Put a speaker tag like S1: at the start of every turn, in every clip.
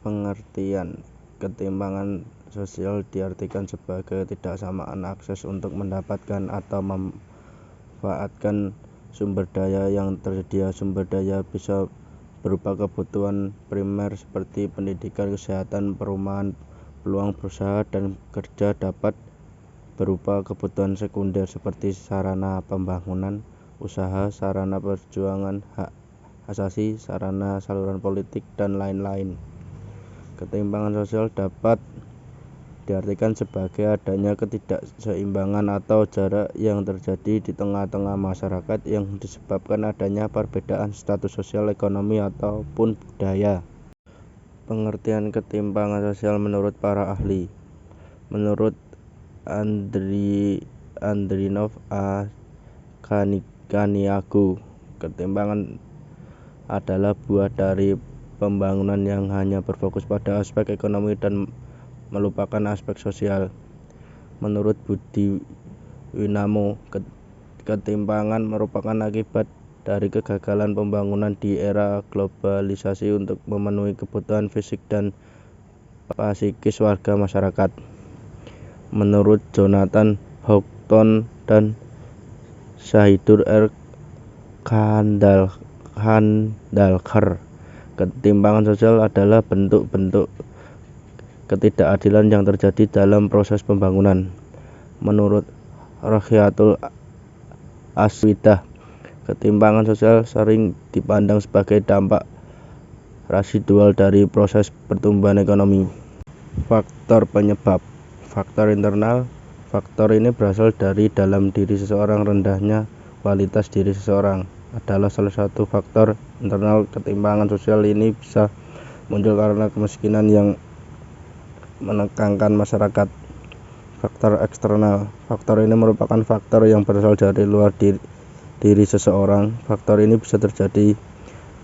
S1: Pengertian ketimpangan sosial diartikan sebagai ketidaksamaan akses untuk mendapatkan atau memanfaatkan sumber daya yang tersedia. Sumber daya bisa berupa kebutuhan primer seperti pendidikan, kesehatan, perumahan, peluang berusaha dan kerja, dapat berupa kebutuhan sekunder seperti sarana pembangunan usaha, sarana perjuangan hak asasi, sarana saluran politik, dan lain-lain. Ketimpangan sosial dapat diartikan sebagai adanya ketidakseimbangan atau jarak yang terjadi di tengah-tengah masyarakat yang disebabkan adanya perbedaan status sosial, ekonomi, ataupun budaya. Pengertian ketimpangan sosial menurut para ahli. Menurut Andrinov A. Kaniaku, ketimpangan adalah buah dari pembangunan yang hanya berfokus pada aspek ekonomi dan melupakan aspek sosial. Menurut Budi Winamo, ketimpangan merupakan akibat dari kegagalan pembangunan di era globalisasi untuk memenuhi kebutuhan fisik dan psikis warga masyarakat. Menurut Jonathan Houghton dan Shahidur R. Khandalkar, ketimpangan sosial adalah bentuk-bentuk ketidakadilan yang terjadi dalam proses pembangunan. Menurut Rohiyatul Aswidah, ketimpangan sosial sering dipandang sebagai dampak residual dari proses pertumbuhan ekonomi. Faktor penyebab. Faktor internal. Faktor ini berasal dari dalam diri seseorang. Rendahnya kualitas diri seseorang adalah salah satu faktor internal. Ketimpangan sosial ini bisa muncul karena kemiskinan yang menekankan masyarakat. Faktor eksternal. Faktor ini merupakan faktor yang berasal dari luar diri seseorang. Faktor ini bisa terjadi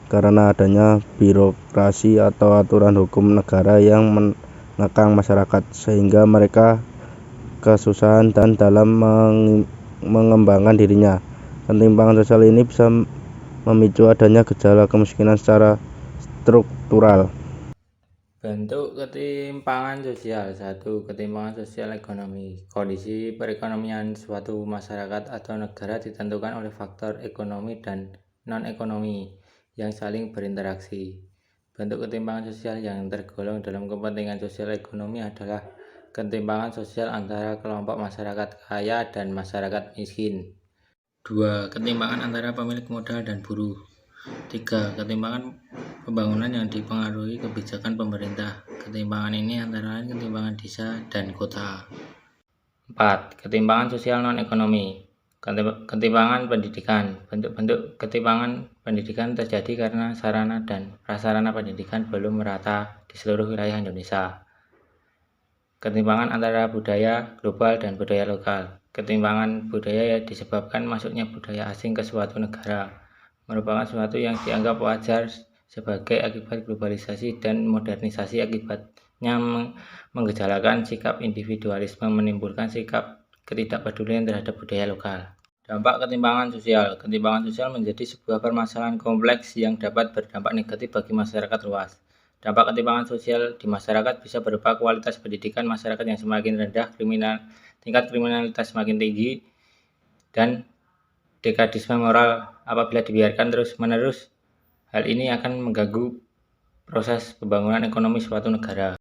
S1: karena adanya birokrasi atau aturan hukum negara yang mengekang masyarakat sehingga mereka kesusahan dan dalam mengembangkan dirinya. Ketimpangan sosial ini bisa memicu adanya gejala kemiskinan secara struktural.
S2: Bentuk ketimpangan sosial. 1. Ketimpangan sosial ekonomi. Kondisi perekonomian suatu masyarakat atau negara ditentukan oleh faktor ekonomi dan non-ekonomi yang saling berinteraksi. Bentuk ketimpangan sosial yang tergolong dalam kepentingan sosial ekonomi adalah ketimpangan sosial antara kelompok masyarakat kaya dan masyarakat miskin. 2. Ketimpangan antara pemilik modal dan buruh. 3. Ketimpangan pembangunan yang dipengaruhi kebijakan pemerintah. Ketimpangan ini antara lain ketimpangan desa dan kota. 4. Ketimpangan sosial non-ekonomi. Ketimpangan pendidikan. Bentuk-bentuk ketimpangan pendidikan terjadi karena sarana dan prasarana pendidikan belum merata di seluruh wilayah Indonesia. Ketimpangan antara budaya global dan budaya lokal. Ketimpangan budaya disebabkan masuknya budaya asing ke suatu negara, merupakan sesuatu yang dianggap wajar sebagai akibat globalisasi dan modernisasi. Akibatnya menggejalakan sikap individualisme, menimbulkan sikap ketidakpedulian terhadap budaya lokal. Dampak ketimpangan sosial. Ketimpangan sosial menjadi sebuah permasalahan kompleks yang dapat berdampak negatif bagi masyarakat luas. Dampak ketimpangan sosial di masyarakat bisa berupa kualitas pendidikan masyarakat yang semakin rendah, tingkat kriminalitas semakin tinggi, dan dekadisme moral apabila dibiarkan terus-menerus. Hal ini akan mengganggu proses pembangunan ekonomi suatu negara.